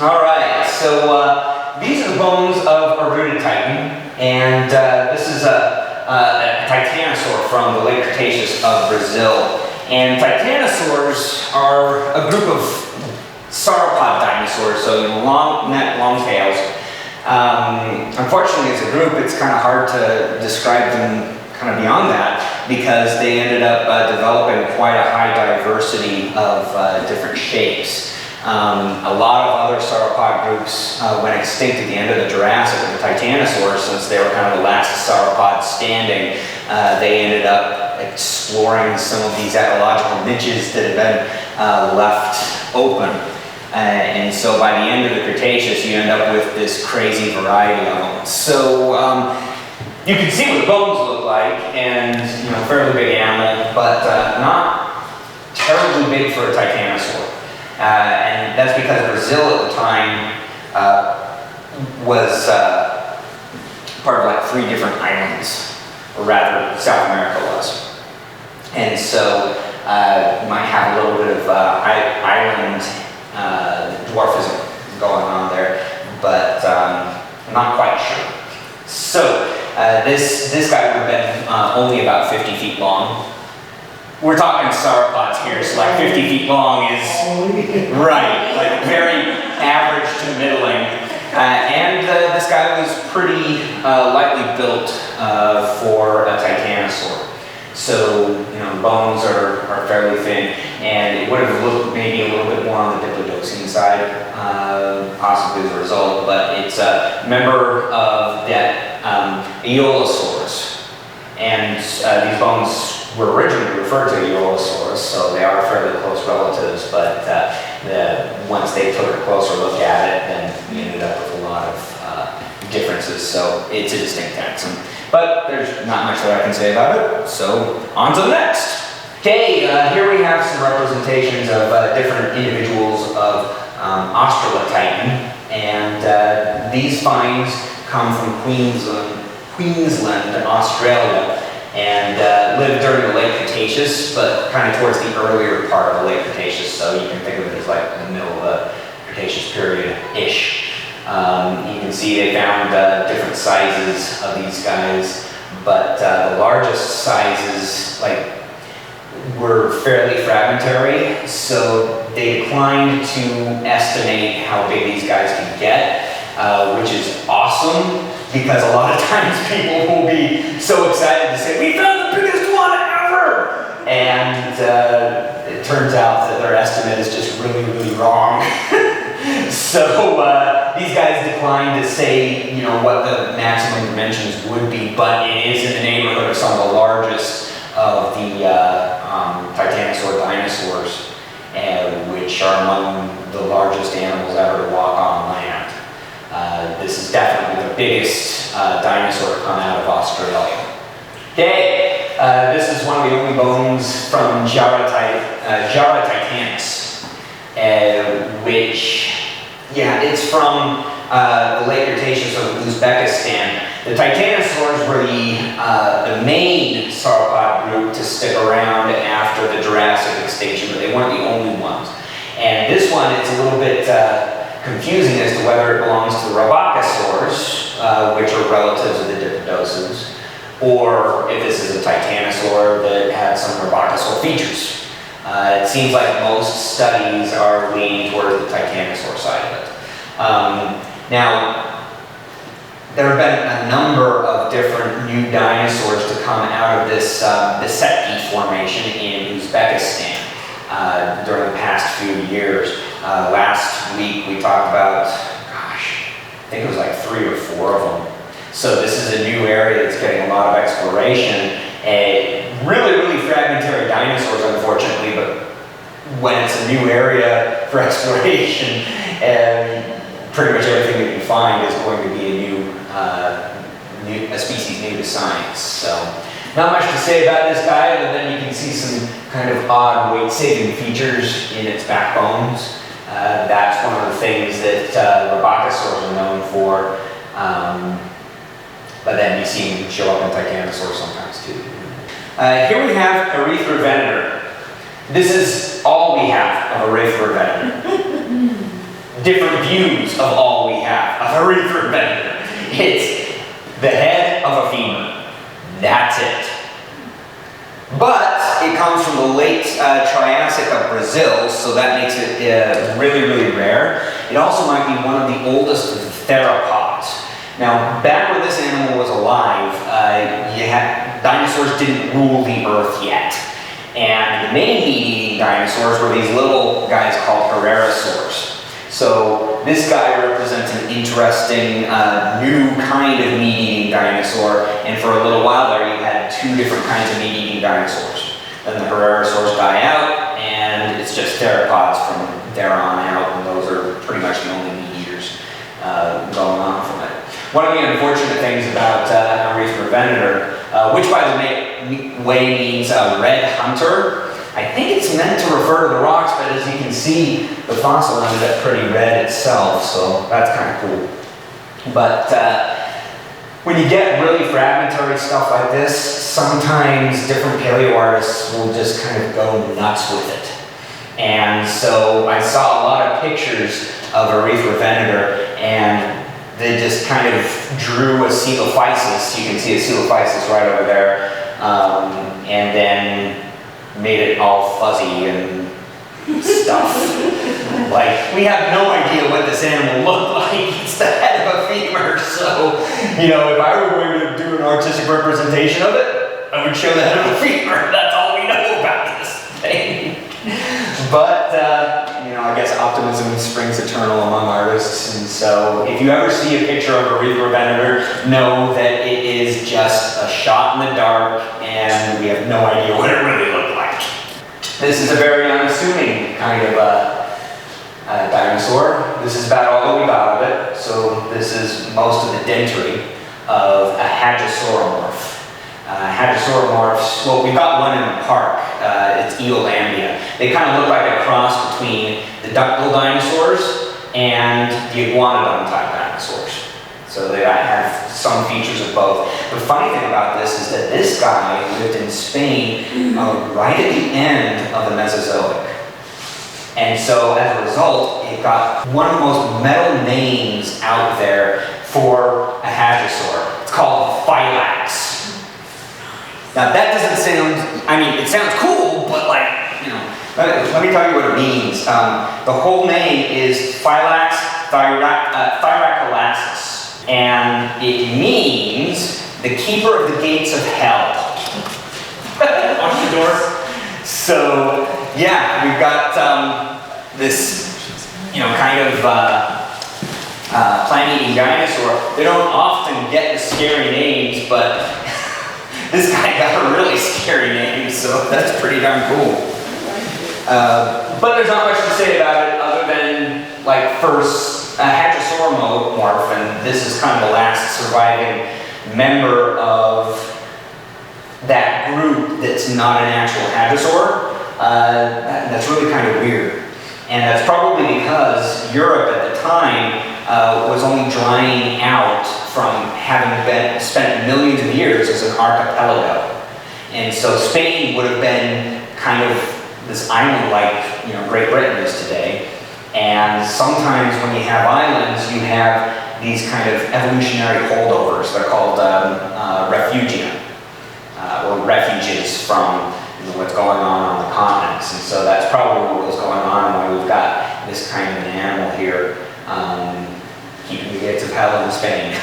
All right, so these are the bones of a rooted titan, and this is a titanosaur from the late Cretaceous of Brazil. And titanosaurs are a group of sauropod dinosaurs, so long neck, long tails. Unfortunately, as a group, it's kind of hard to describe them kind of beyond that because they ended up developing quite a high diversity of different shapes. A lot of other sauropod groups went extinct at the end of the Jurassic, and the titanosaurs, since they were kind of the last sauropod standing, they ended up exploring some of these ecological niches that had been left open. And so by the end of the Cretaceous, you end up with this crazy variety of them. So you can see what the bones look like, and fairly big animal, but not terribly big for a titanosaur. And that's because Brazil at the time was part of like 3 different islands, or rather South America was. And so you might have a little bit of island dwarfism going on there, but I'm not quite sure. So this guy would have been only about 50 feet long. We're talking sauropods here, so like 50 feet long is right, like very average to middling. And this guy was pretty lightly built for a titanosaur. So, the bones are fairly thin, and it would have looked maybe a little bit more on the diplodocene side, possibly as a result, but it's a member of that Aeolosaurus. And these bones were originally referred to Aeolosaurus, so they are fairly close relatives, but once they took a closer look at it, then we ended up with a lot of differences, so it's a distinct taxon. But there's not much that I can say about it, so on to the next. Okay, here we have some representations of different individuals of Australotitan, and these finds come from Queensland, Australia, and lived during the late Cretaceous, but kind of towards the earlier part of the late Cretaceous, so you can think of it as like the middle of the Cretaceous period-ish. You can see they found different sizes of these guys, but the largest sizes were fairly fragmentary, so they declined to estimate how big these guys could get, which is awesome, because a lot of times people will be so excited to say, "We found the biggest one ever!" And it turns out that their estimate is just really, really wrong. So these guys declined to say, what the maximum dimensions would be, but it is in the neighborhood of some of the largest of the titanosaur dinosaurs, which are among the largest animals ever to walk on land. This is definitely the biggest dinosaur to come out of Australia. Okay, this is one of the only bones from Jara titanus, which, it's from the late Cretaceous of Uzbekistan. The titanosaurs were the main sauropod group to stick around after the Jurassic extinction, but they weren't the only ones. And this one, it's a little bit confusing as to whether it belongs to the Robocosaurs, which are relatives of the Diplodocens, or if this is a titanosaur that had some Robocosaur features. It seems like most studies are leaning towards the titanosaur side of it. Now, there have been a number of different new dinosaurs to come out of this Besetki formation in Uzbekistan during the past few years. Last week we talked about, I think it was like 3 or 4 of them. So this is a new area that's getting a lot of exploration. Really, really fragmentary dinosaurs, unfortunately, but when it's a new area for exploration, pretty much everything that you find is going to be a species new to science. So not much to say about this guy, other than you can see some kind of odd weight-saving features in its backbones. That's one of the things that Robocosaurs are known for, but then you see them show up in Titanosaurs sometimes too. Here we have Erythrovenator. This is all we have of Erythrovenator. different views of all we have of a reef preventer. It's the head of a femur. That's it. But it comes from the late Triassic of Brazil, so that makes it really, really rare. It also might be one of the oldest of the theropods. Now, back when this animal was alive, dinosaurs didn't rule the earth yet. And the main meat-eating dinosaurs were these little guys called Herrerasaurs. So this guy represents an interesting new kind of meat-eating dinosaur, and for a little while there you had two different kinds of meat-eating dinosaurs. Then the Herrerasaurs die out, and it's just theropods from there on out, and those are pretty much the only meat-eaters going on from it. One of the unfortunate things about Aretha venator, which by the way means red hunter, I think it's meant to refer to the rocks, but as you can see, the fossil ended up pretty red itself, so that's kind of cool. But when you get really fragmentary stuff like this, sometimes different paleo artists will just kind of go nuts with it. And so I saw a lot of pictures of Aretha venator, and they just kind of drew a coelophysis. You can see a coelophysis right over there, and then made it all fuzzy and stuff. Like, we have no idea what this animal looked like. It's the head of a femur, so, you know, if I were going to do an artistic representation of it, I would show the head of a femur. That's all we know about this thing. But, you know, I guess optimism springs eternal among artists, and so if you ever see a picture of a Aretha venator, know that it is just a shot in the dark, and we have no idea what it really looked like. This is a very unassuming kind of dinosaur. This is about all that we got of it, so this is most of the dentary of a Hadrosauromorph. Hadrosauromorphs, well, we've got one in the park. It's Eolambia. They kind of look like a cross between the ductile dinosaurs and the iguanodon type dinosaurs. So they have some features of both. The funny thing about this is that this guy lived in Spain right at the end of the Mesozoic. And so as a result, it got one of the most metal names out there for a hadrosaur. It's called Phylax. Now that doesn't sound, I mean, it sounds cool, but like, you know, let me tell you what it means. The whole name is Phylax thyracolasis, and it means the keeper of the gates of hell. Watch the door. So, yeah, we've got this, you know, kind of plant-eating dinosaur. They don't often get the scary names, but this guy got a really scary name, so that's pretty darn cool. But there's not much to say about it other than, like, first, Hadrosauromorph, and this is kind of the last surviving member of that group that's not an actual hadrosaur. That's really kind of weird. And that's probably because Europe at the time was only drying out from having spent millions of years as an archipelago. And so Spain would have been kind of this island like, you know, Great Britain is today. And sometimes when you have islands, you have these kind of evolutionary holdovers. They're called refugia, or refuges from, you know, what's going on the continents. And so that's probably what was going on when we've got this kind of an animal here keeping the gates of hell in Spain.